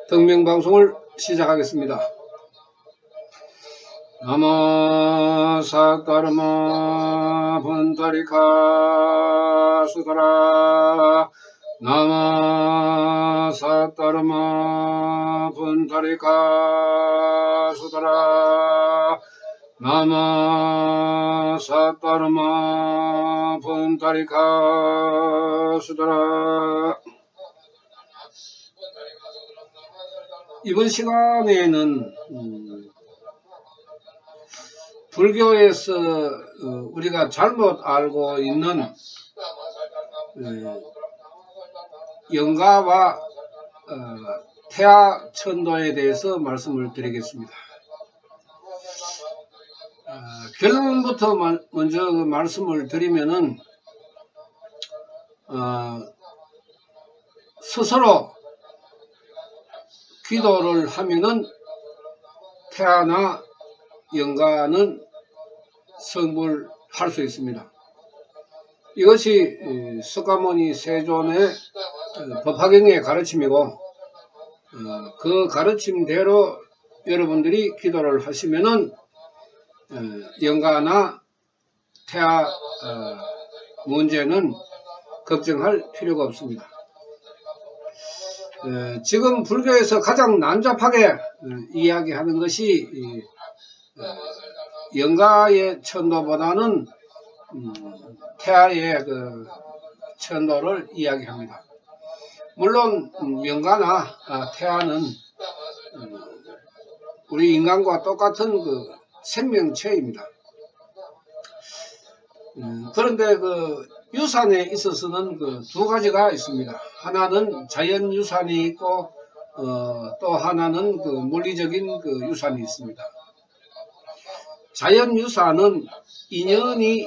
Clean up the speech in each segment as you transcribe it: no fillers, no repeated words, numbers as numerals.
등명방송을 시작하겠습니다. 나모 사카르마 분타리카 수다라 나모 사카르마 분타리카 수다라 나모 사카르마 분타리카 수다라. 이번 시간에는 불교에서 우리가 잘못 알고 있는 영가와 태하천도에 대해서 말씀을 드리겠습니다. 결론부터 먼저 말씀을 드리면은 스스로 기도를 하면은 태하나 영가는 성불할 수 있습니다. 이것이 석가모니 세존의 법화경의 가르침이고, 그 가르침대로 여러분들이 기도를 하시면은 영가나 태하 문제는 걱정할 필요가 없습니다. 지금 불교에서 가장 난잡하게 이야기하는 것이 영가의 천도보다는 태하의 천도를 이야기합니다. 물론 영가나 태하는 우리 인간과 똑같은 생명체입니다. 그런데 유산에 있어서는 두 가지가 있습니다. 하나는 자연유산이 있고 또 하나는 물리적인 유산이 있습니다. 자연유산은 인연이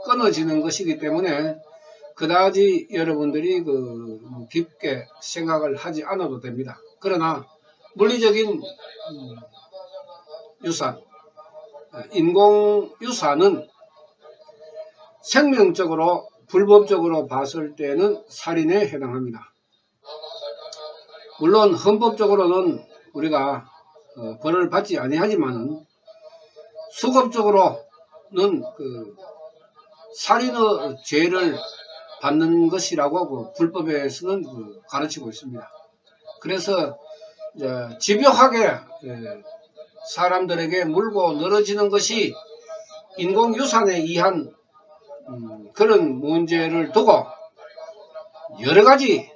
끊어지는 것이기 때문에 그다지 여러분들이 깊게 생각을 하지 않아도 됩니다. 그러나 물리적인 유산, 인공유산은 생명적으로 불법적으로 봤을 때는 살인에 해당합니다. 물론 헌법적으로는 우리가 벌을 받지 아니하지만은 수급적으로는 살인의 죄를 받는 것이라고 불법에서는 가르치고 있습니다. 그래서 집요하게 사람들에게 물고 늘어지는 것이 인공유산에 의한 그런 문제를 두고 여러가지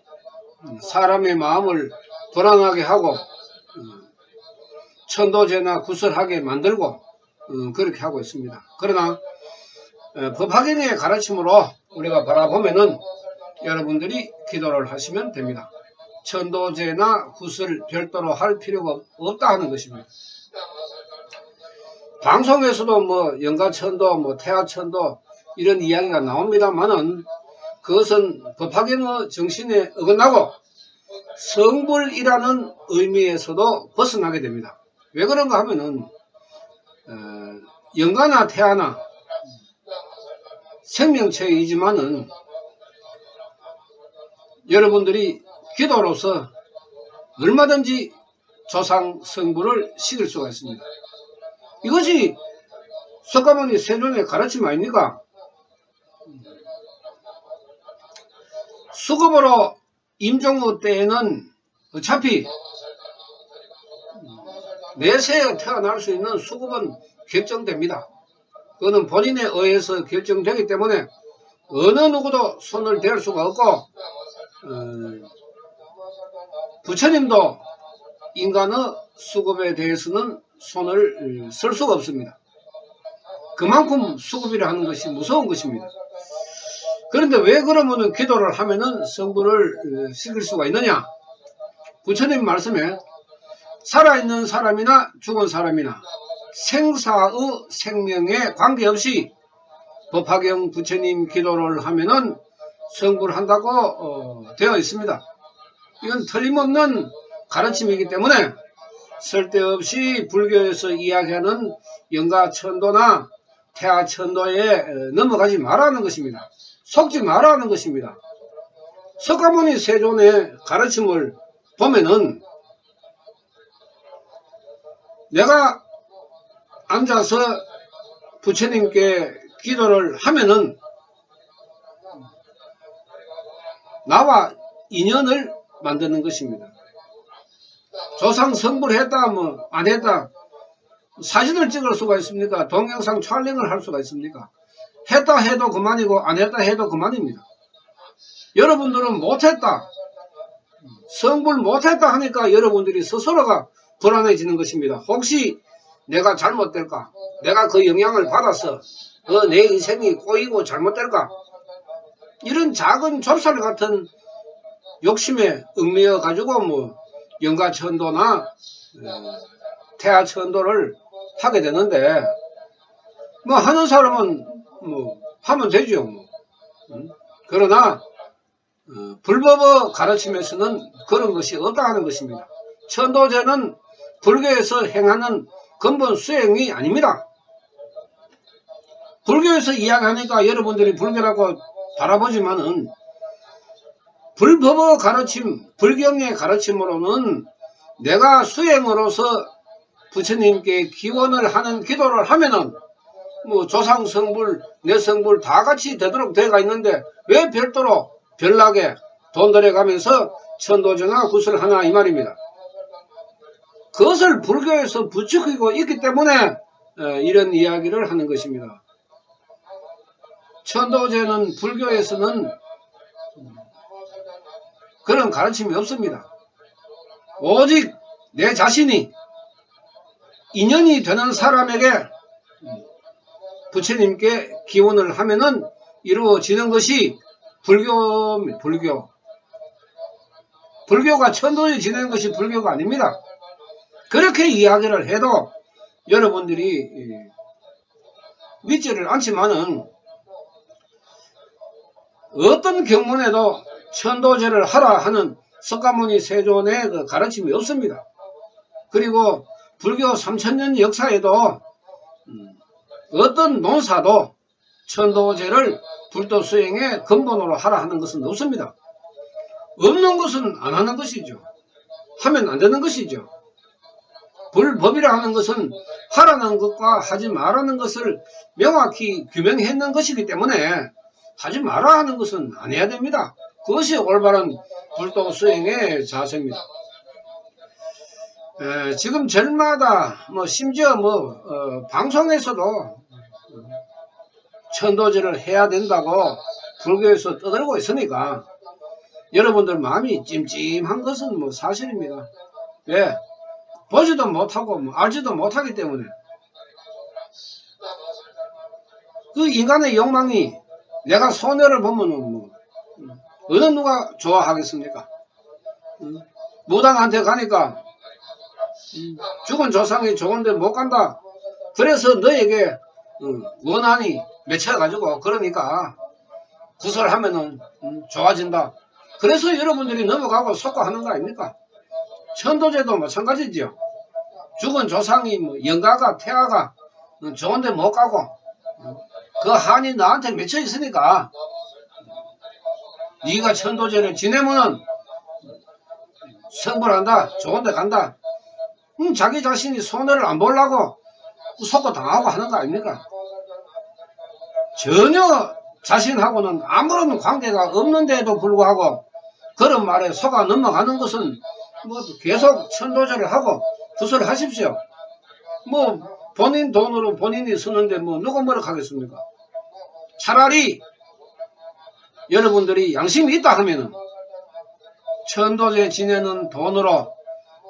사람의 마음을 불안하게 하고 천도제나 구설하게 만들고 그렇게 하고 있습니다. 그러나 법화경의 가르침으로 우리가 바라보면은 여러분들이 기도를 하시면 됩니다. 천도제나 구설 별도로 할 필요가 없다 하는 것입니다. 방송에서도 영가천도, 태하천도 이런 이야기가 나옵니다만은 그것은 법화경의 정신에 어긋나고 성불이라는 의미에서도 벗어나게 됩니다. 왜 그런가 하면은 영가나 태하나 생명체이지만은 여러분들이 기도로서 얼마든지 조상 성불을 시킬 수가 있습니다. 이것이 석가모니 세존의 가르침 아닙니까? 수급으로 임종의 때에는 어차피 내세에 태어날 수 있는 수급은 결정됩니다. 그거는 본인에 의해서 결정되기 때문에 어느 누구도 손을 댈 수가 없고 부처님도 인간의 수급에 대해서는 손을 쓸 수가 없습니다. 그만큼 수급이라 하는 것이 무서운 것입니다. 그런데 왜 그러면은 기도를 하면은 성불을 시킬 수가 있느냐? 부처님 말씀에 살아있는 사람이나 죽은 사람이나 생사의 생명에 관계없이 법화경 부처님 기도를 하면은 성불한다고 되어 있습니다. 이건 틀림없는 가르침이기 때문에 쓸데없이 불교에서 이야기하는 영가천도나 태하천도에 넘어가지 말라는 것입니다. 속지 말라는 것입니다. 석가모니 세존의 가르침을 보면은 내가 앉아서 부처님께 기도를 하면은 나와 인연을 만드는 것입니다. 조상 성불했다 뭐 안했다 사진을 찍을 수가 있습니까? 동영상 촬영을 할 수가 있습니까? 했다 해도 그만이고 안했다 해도 그만입니다. 여러분들은 못했다 성불 못했다 하니까 여러분들이 스스로가 불안해지는 것입니다. 혹시 내가 잘못될까? 내가 그 영향을 받아서 내 인생이 꼬이고 잘못될까? 이런 작은 좁쌀 같은 욕심에 얽매여 가지고 뭐 영가천도나 태하천도를 하게 되는데 뭐 하는 사람은 뭐 하면 되죠. 뭐. 그러나 불법의 가르침에서는 그런 것이 없다 하는 것입니다. 천도제는 불교에서 행하는 근본 수행이 아닙니다. 불교에서 이야기하니까 여러분들이 불교라고 바라보지만은 불법의 가르침, 불경의 가르침으로는 내가 수행으로서 부처님께 기원을 하는 기도를 하면은 뭐 조상 성불, 내 성불 다 같이 되도록 되어가 있는데 왜 별도로 별나게 돈 들여가면서 천도제나 구슬 하나 이 말입니다. 그것을 불교에서 부추기고 있기 때문에 이런 이야기를 하는 것입니다. 천도제는 불교에서는 그런 가르침이 없습니다. 오직 내 자신이 인연이 되는 사람에게 부처님께 기원을 하면은 이루어지는 것이 불교가 천도제 지내는 것이 불교가 아닙니다. 그렇게 이야기를 해도 여러분들이 믿지를 않지만은 어떤 경문에도 천도제를 하라 하는 석가모니 세존의 그 가르침이 없습니다. 그리고 불교 3000년 역사에도 어떤 논사도 천도제를 불도 수행의 근본으로 하라 하는 것은 없습니다. 없는 것은 안 하는 것이죠. 하면 안 되는 것이죠. 불법이라 하는 것은 하라는 것과 하지 말라는 것을 명확히 규명했는 것이기 때문에 하지 말아 하는 것은 안 해야 됩니다. 그것이 올바른 불도 수행의 자세입니다. 지금 절마다 뭐 심지어 방송에서도 천도제를 해야 된다고 불교에서 떠들고 있으니까 여러분들 마음이 찜찜한 것은 뭐 사실입니다. 왜? 보지도 못하고 알지도 못하기 때문에 그 인간의 욕망이 내가 손해를 보면은 어느 누가 좋아하겠습니까? 무당한테 가니까 죽은 조상이 좋은데 못 간다. 그래서 너에게 원한이 맺혀가지고 그러니까 구설하면은 좋아진다. 그래서 여러분들이 넘어가고 속고 하는 거 아닙니까? 천도제도 마찬가지죠. 죽은 조상이 영가가 태아가 좋은데 못 가고 그 한이 나한테 맺혀 있으니까 네가 천도제를 지내면은 성불한다. 좋은데 간다. 자기 자신이 손해를 안 보려고 속고 당하고 하는 거 아닙니까? 전혀 자신하고는 아무런 관계가 없는데도 불구하고 그런 말에 속아 넘어가는 것은 계속 천도제를 하고 구슬을 하십시오. 본인 돈으로 본인이 쓰는데 누가 뭐라 하겠습니까? 차라리 여러분들이 양심이 있다 하면은 천도제 지내는 돈으로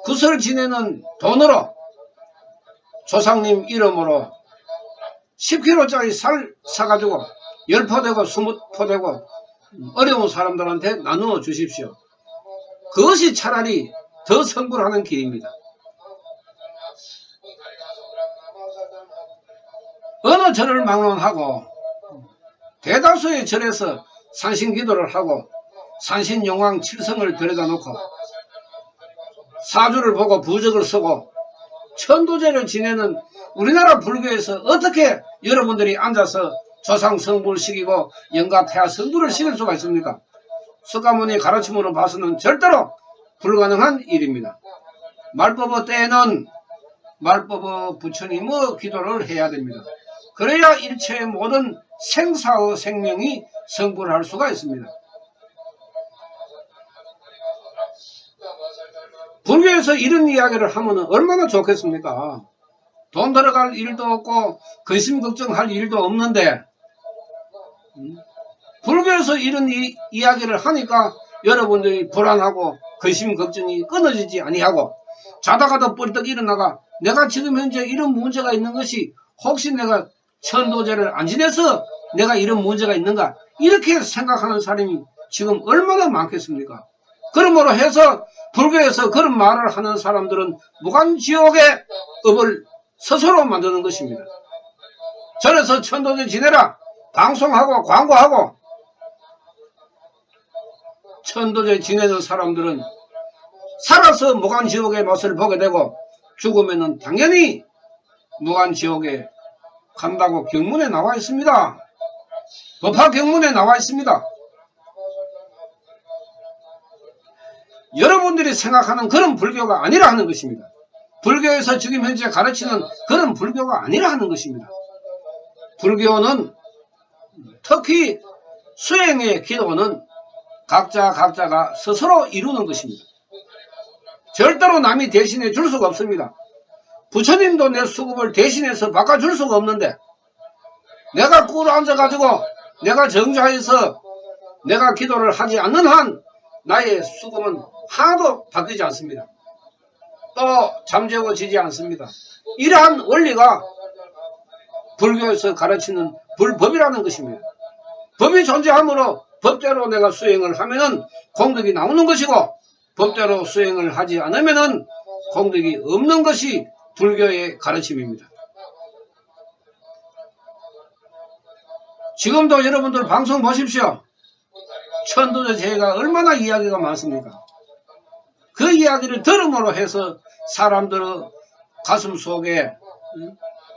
구슬 지내는 돈으로 조상님 이름으로 10kg짜리 살 사가지고 10포 되고 20포 되고 어려운 사람들한테 나누어 주십시오. 그것이 차라리 더 성불하는 길입니다. 어느 절을 막론하고 대다수의 절에서 산신기도를 하고 산신용왕 7성을 데려다 놓고 사주를 보고 부적을 쓰고 천도제를 지내는 우리나라 불교에서 어떻게 여러분들이 앉아서 조상 성불 시키고 영가 태아 성불을 시킬 수가 있습니까? 석가모니 가르침으로 봐서는 절대로 불가능한 일입니다. 말법어 때에는 말법어 부처님의 기도를 해야 됩니다. 그래야 일체의 모든 생사의 생명이 성불할 수가 있습니다. 불교에서 이런 이야기를 하면 얼마나 좋겠습니까? 돈 들어갈 일도 없고 근심 걱정할 일도 없는데 불교에서 이런 이야기를 하니까 여러분들이 불안하고 근심 걱정이 끊어지지 아니하고 자다가도 뻘떡 일어나가 내가 지금 현재 이런 문제가 있는 것이 혹시 내가 천도제를 안 지내서 내가 이런 문제가 있는가 이렇게 생각하는 사람이 지금 얼마나 많겠습니까? 그러므로 해서 불교에서 그런 말을 하는 사람들은 무간지옥의 업을 스스로 만드는 것입니다. 절에서 천도제 지내라 방송하고 광고하고 천도제 지내는 사람들은 살아서 무간지옥의 맛을 보게 되고 죽으면은 당연히 무간지옥에 간다고 경문에 나와 있습니다. 법화 경문에 나와 있습니다. 여러분들이 생각하는 그런 불교가 아니라 하는 것입니다. 불교에서 지금 현재 가르치는 그런 불교가 아니라 하는 것입니다. 불교는 특히 수행의 기도는 각자가 스스로 이루는 것입니다. 절대로 남이 대신해 줄 수가 없습니다. 부처님도 내 수급을 대신해서 바꿔줄 수가 없는데 내가 꿇어 앉아가지고 내가 정자해서 내가 기도를 하지 않는 한 나의 수급은 하나도 바뀌지 않습니다. 또 잠재워지지 않습니다. 이러한 원리가 불교에서 가르치는 불법이라는 것입니다. 법이 존재하므로 법대로 내가 수행을 하면은 공덕이 나오는 것이고 법대로 수행을 하지 않으면은 공덕이 없는 것이 불교의 가르침입니다. 지금도 여러분들 방송 보십시오. 천도제 제가 얼마나 이야기가 많습니까? 그 이야기를 들음으로 해서 사람들의 가슴 속에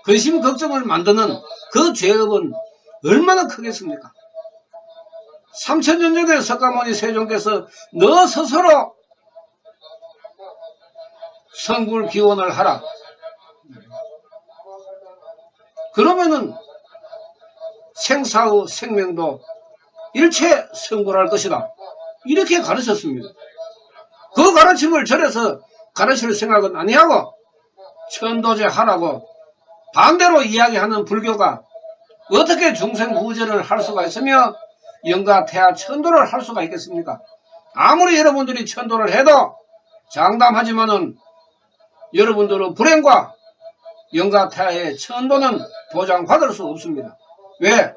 근심 걱정을 만드는 그 죄업은 얼마나 크겠습니까? 3000년 전에 석가모니 세종께서 너 스스로 성불 기원을 하라. 그러면은 생사의 생명도 일체 성불할 것이다. 이렇게 가르쳤습니다. 그 가르침을 절에서 가르칠 생각은 아니하고 천도제 하라고 반대로 이야기하는 불교가 어떻게 중생구제를 할 수가 있으며 영가태하 천도를 할 수가 있겠습니까? 아무리 여러분들이 천도를 해도 장담하지만은 여러분들의 불행과 영가태하의 천도는 보장받을 수 없습니다. 왜?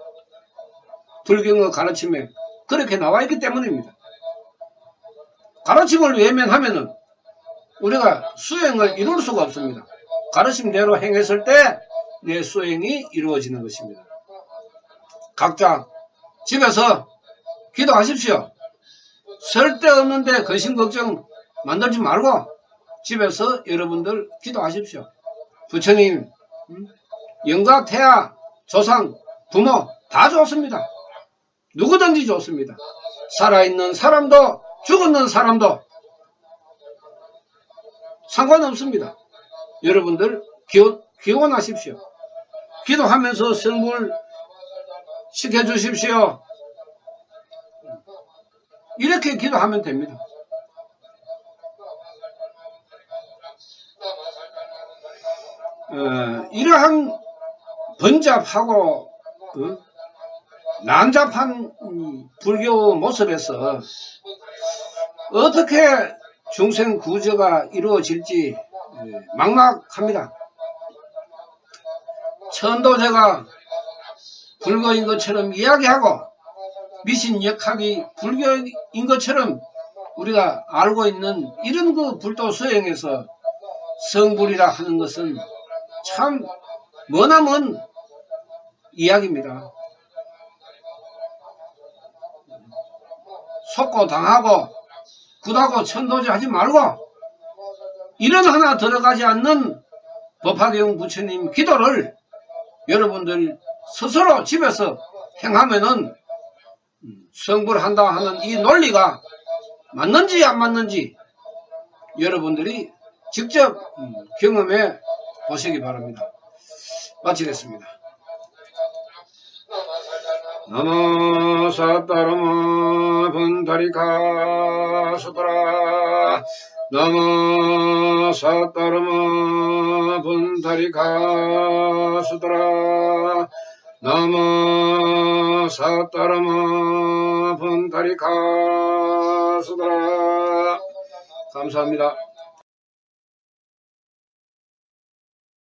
불경의 가르침에 그렇게 나와 있기 때문입니다. 가르침을 외면하면은 우리가 수행을 이룰 수가 없습니다. 가르침대로 행했을 때 내 수행이 이루어지는 것입니다. 각자 집에서 기도하십시오. 쓸데없는데 근심 걱정 만들지 말고 집에서 여러분들 기도하십시오. 부처님, 영가 태하, 조상, 부모 다 좋습니다. 누구든지 좋습니다. 살아있는 사람도 죽었는 사람도 상관없습니다. 여러분들 기원하십시오. 기도하면서 성불 시켜주십시오. 이렇게 기도하면 됩니다. 이러한 번잡하고 난잡한 불교 모습에서 어떻게 중생 구제가 이루어질지 막막합니다. 천도제가 불교인 것처럼 이야기하고 미신역학이 불교인 것처럼 우리가 알고 있는 이런 그 불도 수행에서 성불이라 하는 것은 참 머나먼 이야기입니다. 속고 당하고 굿하고 천도제 하지 말고 이런 하나 들어가지 않는 법화경 부처님 기도를 여러분들 스스로 집에서 행하면은 성불한다 하는 이 논리가 맞는지 안 맞는지 여러분들이 직접 경험해 보시기 바랍니다. 마치겠습니다. 나모 사따르마 분다리카 수트라 나모 사따르마 분다리카 수트라 나모 사따르마 분다리카 수트라 감사합니다.